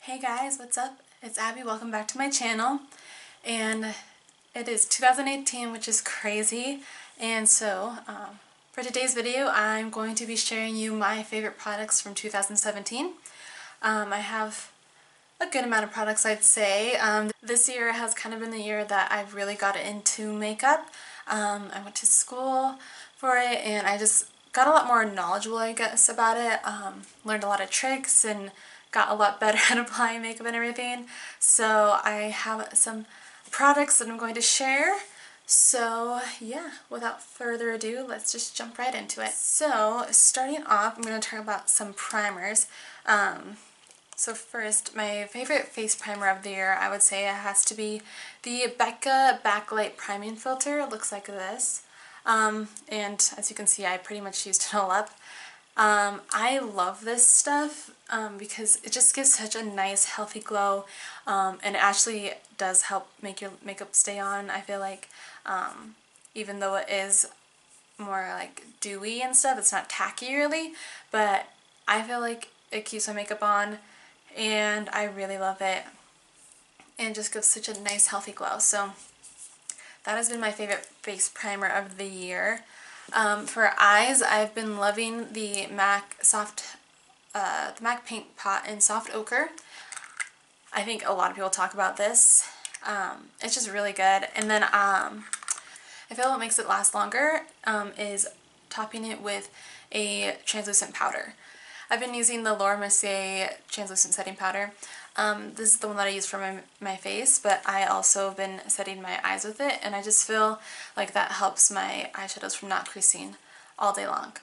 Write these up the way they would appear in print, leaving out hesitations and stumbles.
Hey guys, what's up? It's Abby. Welcome back to my channel. And it is 2018, which is crazy. And so, for today's video, I'm going to be sharing you my favorite products from 2017. I have a good amount of products, I'd say. This year has kind of been the year that I've really got into makeup. I went to school for it and I just got a lot more knowledgeable, I guess, about it. Learned a lot of tricks and got a lot better at applying makeup and everything. So I have some products that I'm going to share. So yeah, without further ado, let's just jump right into it. So starting off, I'm going to talk about some primers. So first, my favorite face primer of the year, I would say it has to be the Becca Backlight Priming Filter. It looks like this. And as you can see, I pretty much used it all up. I love this stuff because it just gives such a nice healthy glow, and it actually does help make your makeup stay on, I feel like, even though it is more like dewy and stuff, it's not tacky really, but I feel like it keeps my makeup on and I really love it and it just gives such a nice healthy glow. So that has been my favorite face primer of the year. For eyes, I've been loving the MAC Paint Pot in Soft Ochre. I think a lot of people talk about this. It's just really good. And then I feel what makes it last longer is topping it with a translucent powder. I've been using the Laura Mercier translucent setting powder. This is the one that I use for my face, but I also have been setting my eyes with it, and I just feel like that helps my eyeshadows from not creasing all day long.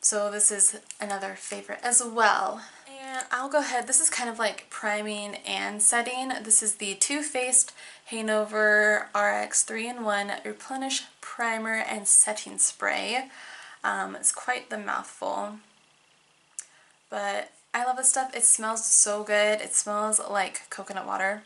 So this is another favorite as well. And I'll go ahead, this is kind of like priming and setting. This is the Too Faced Hanover RX 3-in-1 Replenish Primer and Setting Spray. It's quite the mouthful, but I love this stuff. It smells so good. It smells like coconut water,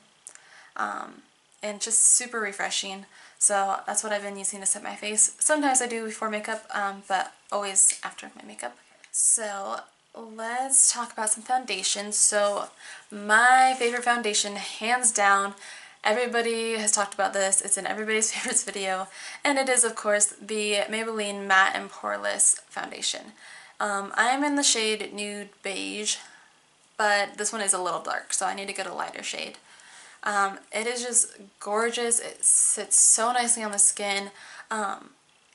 and just super refreshing. So that's what I've been using to set my face. Sometimes I do before makeup, but always after my makeup. So let's talk about some foundations. So my favorite foundation, hands down, everybody has talked about this. It's in everybody's favorites video, and it is of course the Maybelline Matte and Poreless Foundation. I am in the shade Nude Beige, but this one is a little dark, so I need to get a lighter shade. It is just gorgeous. It sits so nicely on the skin.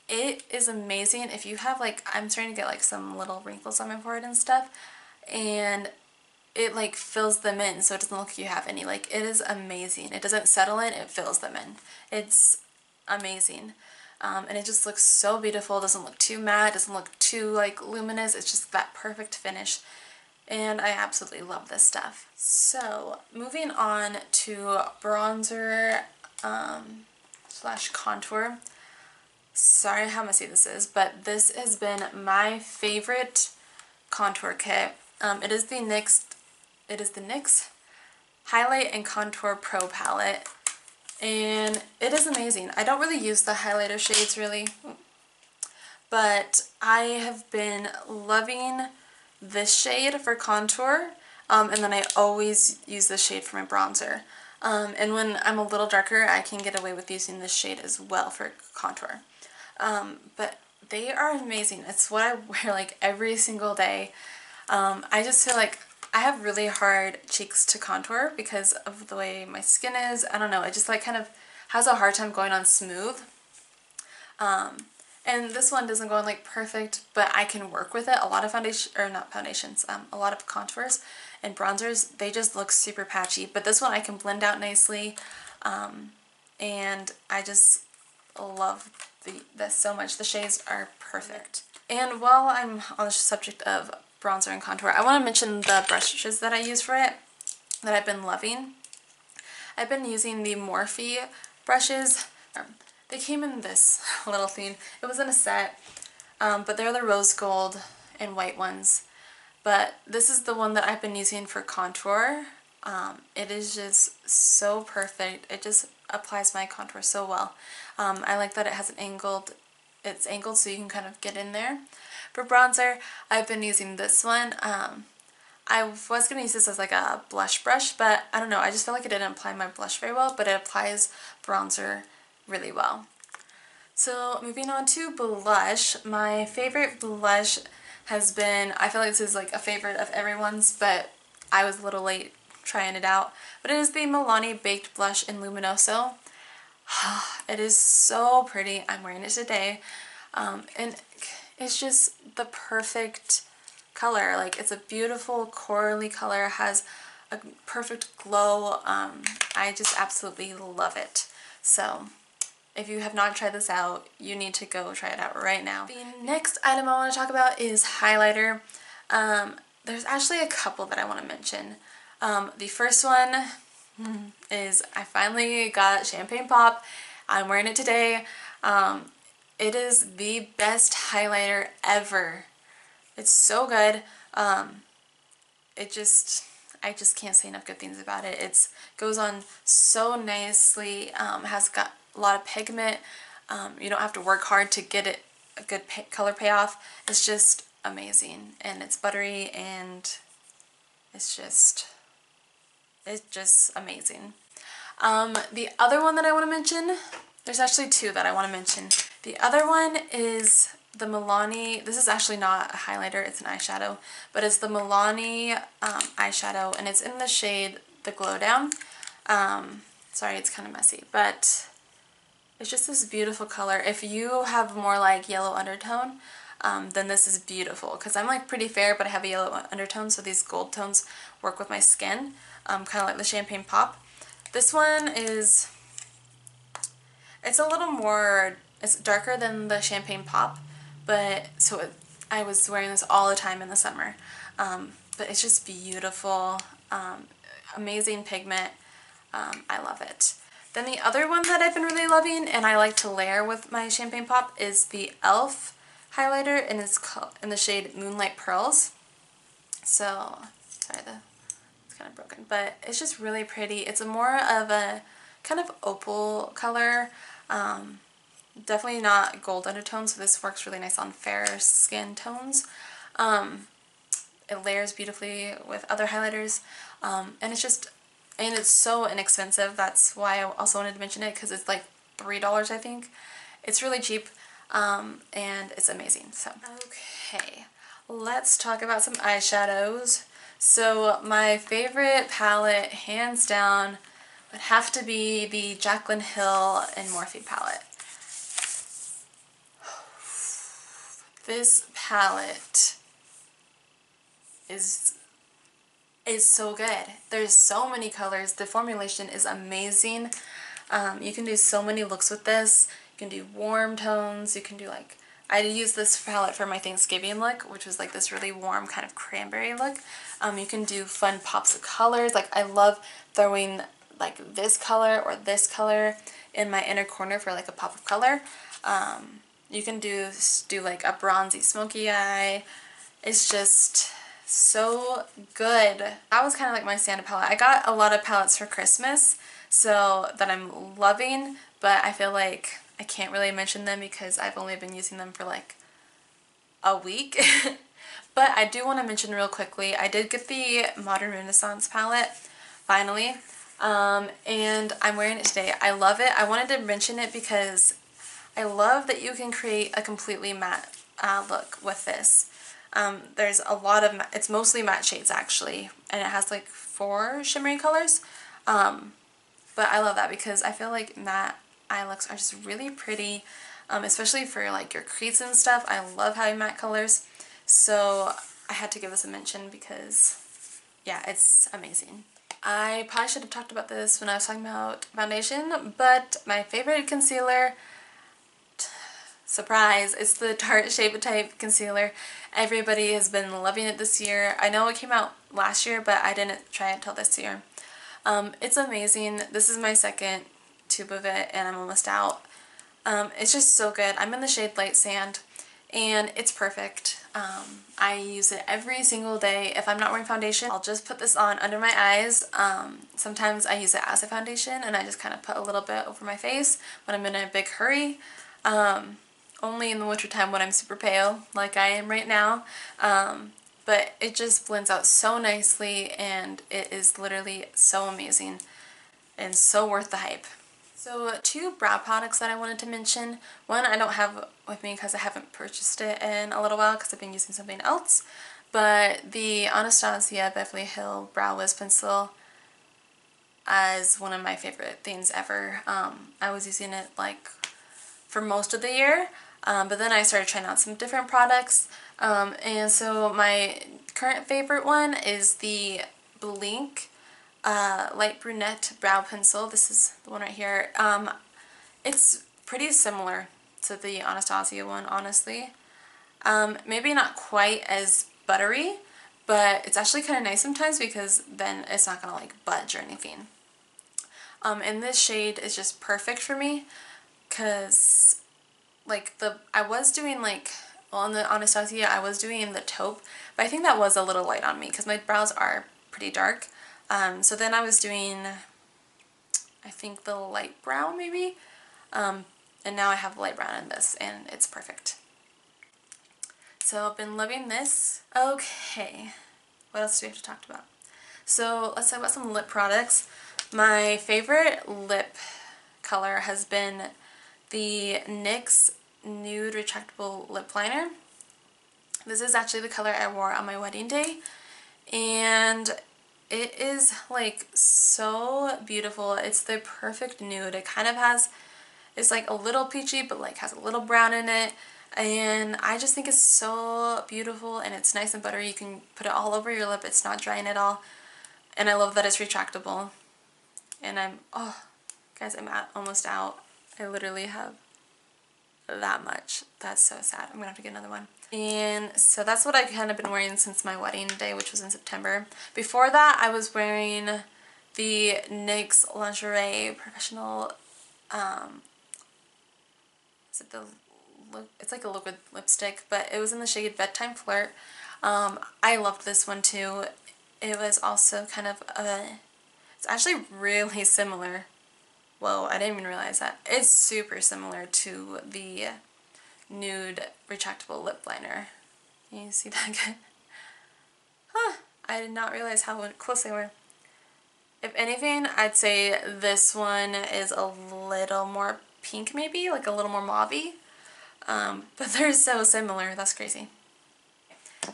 It is amazing if you have, like, I'm starting to get like some little wrinkles on my forehead and stuff, and it like fills them in so it doesn't look like you have any. Like, it is amazing. It doesn't settle in, it fills them in. It's amazing. And it just looks so beautiful. It doesn't look too matte, doesn't look too like luminous. It's just that perfect finish. And I absolutely love this stuff. So moving on to bronzer slash contour. Sorry how messy this is, but this has been my favorite contour kit. It is the NYX Highlight and Contour Pro palette. And it is amazing. I don't really use the highlighter shades really, but I have been loving this shade for contour, and then I always use this shade for my bronzer. And when I'm a little darker, I can get away with using this shade as well for contour. But they are amazing. It's what I wear like every single day. I just feel like I have really hard cheeks to contour because of the way my skin is. I don't know, it just like kind of has a hard time going on smooth. And this one doesn't go on like perfect, but I can work with it. A lot of a lot of contours and bronzers, they just look super patchy. But this one I can blend out nicely, and I just love this so much. The shades are perfect. And while I'm on the subject of bronzer and contour, I want to mention the brushes that I use for it that I've been loving. I've been using the Morphe brushes. They came in this little thing. It was in a set, but they're the rose gold and white ones. But this is the one that I've been using for contour. It is just so perfect. It just applies my contour so well. I like that it has it's angled so you can kind of get in there. For bronzer, I've been using this one. I was going to use this as like a blush brush, but I don't know, I just feel like it didn't apply my blush very well, but it applies bronzer really well. So moving on to blush, my favorite blush has been, I feel like this is like a favorite of everyone's, but I was a little late trying it out, but it is the Milani Baked Blush in Luminoso. It is so pretty. I'm wearing it today, and it's just the perfect color. Like, it's a beautiful corally color, has a perfect glow. I just absolutely love it. So if you have not tried this out, you need to go try it out right now. The next item I want to talk about is highlighter. There's actually a couple that I want to mention. The first one is I finally got Champagne Pop. I'm wearing it today. It is the best highlighter ever. It's so good. I just can't say enough good things about it. It goes on so nicely, has got a lot of pigment. You don't have to work hard to get it a good color payoff. It's just amazing, and it's buttery, and it's just amazing. The other one that I want to mention, there's actually two that I want to mention. The other one is the Milani, this is actually not a highlighter, it's an eyeshadow, but it's the Milani eyeshadow, and it's in the shade The Glow Down. Sorry, it's kind of messy, but it's just this beautiful color. If you have more like yellow undertone, then this is beautiful, because I'm like pretty fair, but I have a yellow undertone, so these gold tones work with my skin, kind of like the Champagne Pop. This one is, it's a little more, it's darker than the Champagne Pop, but I was wearing this all the time in the summer. But it's just beautiful, amazing pigment. I love it. Then the other one that I've been really loving, and I like to layer with my Champagne Pop, is the e.l.f. highlighter, and it's in the shade Moonlight Pearls. So, sorry, it's kind of broken, but it's just really pretty. It's more of a kind of opal color. Definitely not gold undertones, so this works really nice on fair skin tones. It layers beautifully with other highlighters, and it's so inexpensive. That's why I also wanted to mention it, because it's like $3, I think. It's really cheap, and it's amazing. So, okay, let's talk about some eyeshadows. So my favorite palette, hands down, would have to be the Jaclyn Hill and Morphe palette. This palette is so good. There's so many colors. The formulation is amazing. You can do so many looks with this. You can do warm tones. You can do like, I use this palette for my Thanksgiving look, which was like this really warm kind of cranberry look. You can do fun pops of colors. Like, I love throwing like this color or this color in my inner corner for like a pop of color. You can do like a bronzy smoky eye. It's just so good. That was kind of like my Santa palette. I got a lot of palettes for Christmas, so that I'm loving, but I feel like I can't really mention them because I've only been using them for like a week. But I do want to mention real quickly, I did get the Modern Renaissance palette, finally, and I'm wearing it today. I love it. I wanted to mention it because I love that you can create a completely matte look with this. There's a lot of, it's mostly matte shades actually, and it has like 4 shimmery colors, but I love that because I feel like matte eye looks are just really pretty, especially for like your crease and stuff. I love having matte colors, so I had to give this a mention because, yeah, it's amazing. I probably should have talked about this when I was talking about foundation, but my favorite concealer, surprise, it's the Tarte Shape Tape concealer. Everybody has been loving it this year. I know it came out last year, but I didn't try it until this year. It's amazing. This is my second tube of it, and I'm almost out. It's just so good. I'm in the shade Light Sand, and it's perfect. I use it every single day. If I'm not wearing foundation, I'll just put this on under my eyes. Sometimes I use it as a foundation, and I just kind of put a little bit over my face when I'm in a big hurry. Only in the wintertime when I'm super pale, like I am right now. but it just blends out so nicely, and it is literally so amazing and so worth the hype. So 2 brow products that I wanted to mention. One I don't have with me because I haven't purchased it in a little while because I've been using something else, but the Anastasia Beverly Hills Brow Wiz Pencil is one of my favorite things ever. I was using it like for most of the year, but then I started trying out some different products, and so my current favorite one is the Blink light brunette brow pencil. This is the one right here. It's pretty similar to the Anastasia one, honestly. Maybe not quite as buttery, but it's actually kind of nice sometimes because then it's not gonna like budge or anything. And this shade is just perfect for me because like I was doing like, well, on the Anastasia I was doing the taupe, but I think that was a little light on me because my brows are pretty dark. So then I was doing, I think, the light brown maybe, and now I have light brown in this, and it's perfect. So I've been loving this. Okay, what else do we have to talk about? So let's talk about some lip products. My favorite lip color has been the NYX Nude Retractable Lip Liner. This is actually the color I wore on my wedding day, and it is like so beautiful. It's the perfect nude. It kind of has, it's like a little peachy but like has a little brown in it, and I just think it's so beautiful, and it's nice and buttery. You can put it all over your lip. It's not drying at all, and I love that it's retractable. And oh guys, I'm almost out. I literally have that much. That's so sad. I'm gonna have to get another one. And so that's what I've kind of been wearing since my wedding day, which was in September. Before that, I was wearing the NYX Lingerie Professional, it's like a liquid lipstick, but it was in the shade Bedtime Flirt. I loved this one too. It was also kind of it's actually really similar. Whoa, I didn't even realize that. It's super similar to the Nude Retractable Lip Liner. Can you see that good? Huh, I did not realize how close they were. If anything, I'd say this one is a little more pink maybe, like a little more mauve-y. But they're so similar, that's crazy.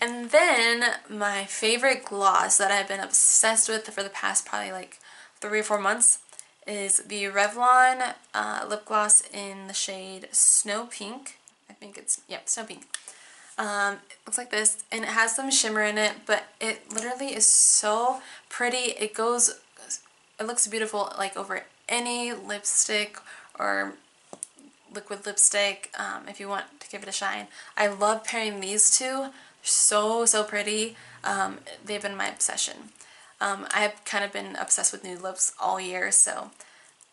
And then my favorite gloss that I've been obsessed with for the past probably like 3 or 4 months is the Revlon lip gloss in the shade Snow Pink. I think it's, yep, Snow Pink. It looks like this, and it has some shimmer in it, but it literally is so pretty. It looks beautiful like over any lipstick or liquid lipstick, if you want to give it a shine. I love pairing these two. They're so pretty. They've been my obsession. I've kind of been obsessed with nude lips all year, so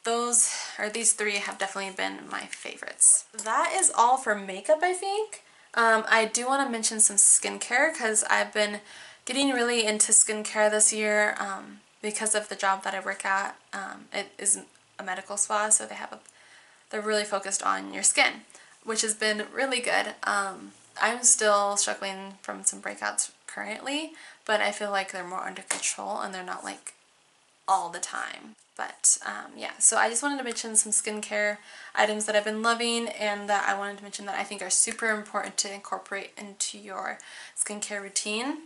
these 3 have definitely been my favorites. That is all for makeup, I think. I do want to mention some skincare because I've been getting really into skincare this year because of the job that I work at. It is a medical spa, so they're really focused on your skin, which has been really good. I'm still struggling from some breakouts currently, but I feel like they're more under control and they're not like all the time. But yeah, so I just wanted to mention some skincare items that I've been loving and that I wanted to mention that I think are super important to incorporate into your skincare routine.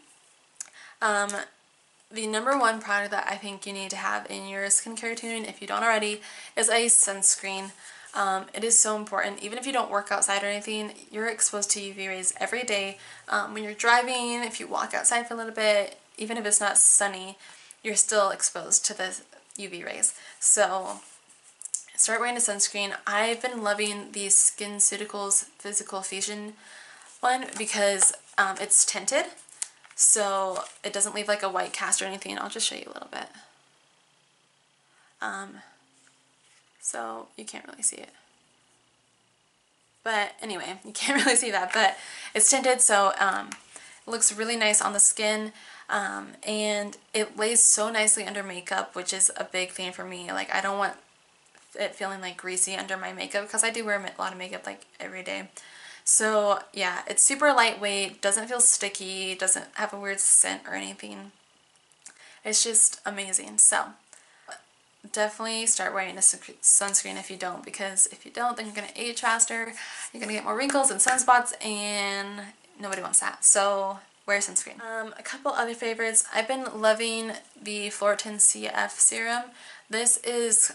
The number 1 product that I think you need to have in your skincare routine, if you don't already, is a sunscreen. It is so important. Even if you don't work outside or anything, you're exposed to UV rays every day. When you're driving, if you walk outside for a little bit, even if it's not sunny, you're still exposed to the UV rays. So start wearing a sunscreen. I've been loving the SkinCeuticals Physical Fusion one because it's tinted, so it doesn't leave like a white cast or anything. I'll just show you a little bit. So you can't really see it. But anyway, you can't really see that, but it's tinted, so it looks really nice on the skin, and it lays so nicely under makeup, which is a big thing for me. Like, I don't want it feeling like greasy under my makeup because I do wear a lot of makeup like every day. So yeah, it's super lightweight, doesn't feel sticky, doesn't have a weird scent or anything. It's just amazing. So definitely start wearing a sunscreen if you don't, because if you don't, then you're going to age faster, you're going to get more wrinkles and sunspots, and nobody wants that. So wear sunscreen. A couple other favorites. I've been loving the Floritin CF serum. This is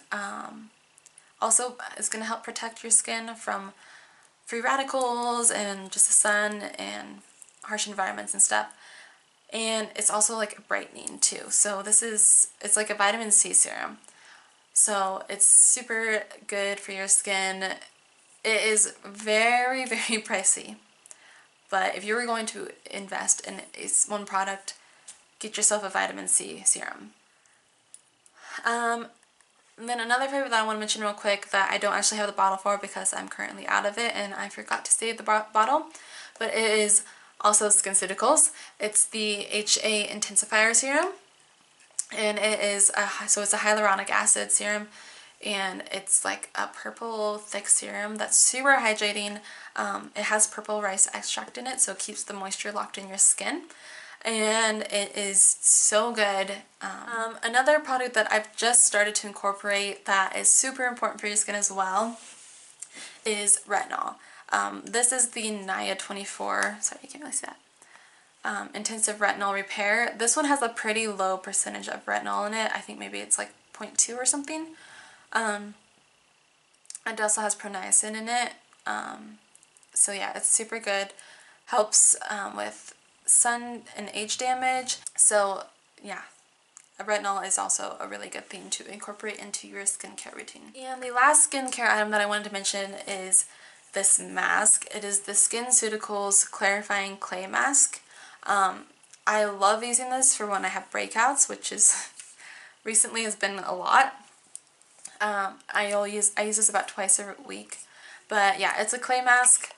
also is going to help protect your skin from free radicals and just the sun and harsh environments and stuff. And it's also like brightening too. So it's like a vitamin C serum. So it's super good for your skin. It is very, very pricey. But if you were going to invest in one product, get yourself a vitamin C serum. And then another favorite that I want to mention real quick that I don't actually have the bottle for because I'm currently out of it and I forgot to save the bottle, but it is also SkinCeuticals. It's the HA Intensifier Serum, and it's a hyaluronic acid serum, and it's like a purple thick serum that's super hydrating. It has purple rice extract in it, so it keeps the moisture locked in your skin. And it is so good. Another product that I've just started to incorporate that is super important for your skin as well is retinol. This is the Nia 24, sorry, you can't really see that, Intensive Retinol Repair. This one has a pretty low percentage of retinol in it. I think maybe it's like 0.2 or something. It also has proniacin in it. So yeah, it's super good. Helps with sun and age damage. So yeah, retinol is also a really good thing to incorporate into your skincare routine. And the last skincare item that I wanted to mention is this mask. It is the SkinCeuticals Clarifying Clay Mask. I love using this for when I have breakouts, which is recently has been a lot. I use this about twice a week. But yeah, it's a clay mask.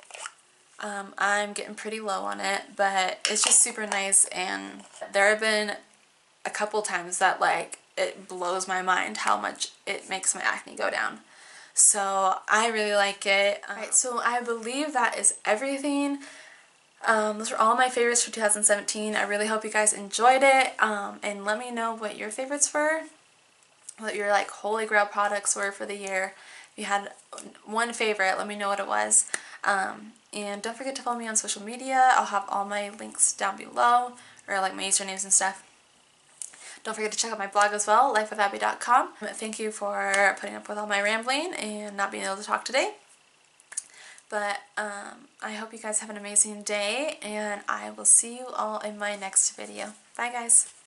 I'm getting pretty low on it, but it's just super nice, and there have been a couple times that like it blows my mind how much it makes my acne go down. So I really like it. Alright, so I believe that is everything. Those are all my favorites for 2017. I really hope you guys enjoyed it, and let me know what your favorites were, what your like holy grail products were for the year. If you had one favorite, let me know what it was. And don't forget to follow me on social media. I'll have all my links down below, or like my usernames and stuff. Don't forget to check out my blog as well, lifewithabbie.com. Thank you for putting up with all my rambling and not being able to talk today. But I hope you guys have an amazing day, and I will see you all in my next video. Bye guys!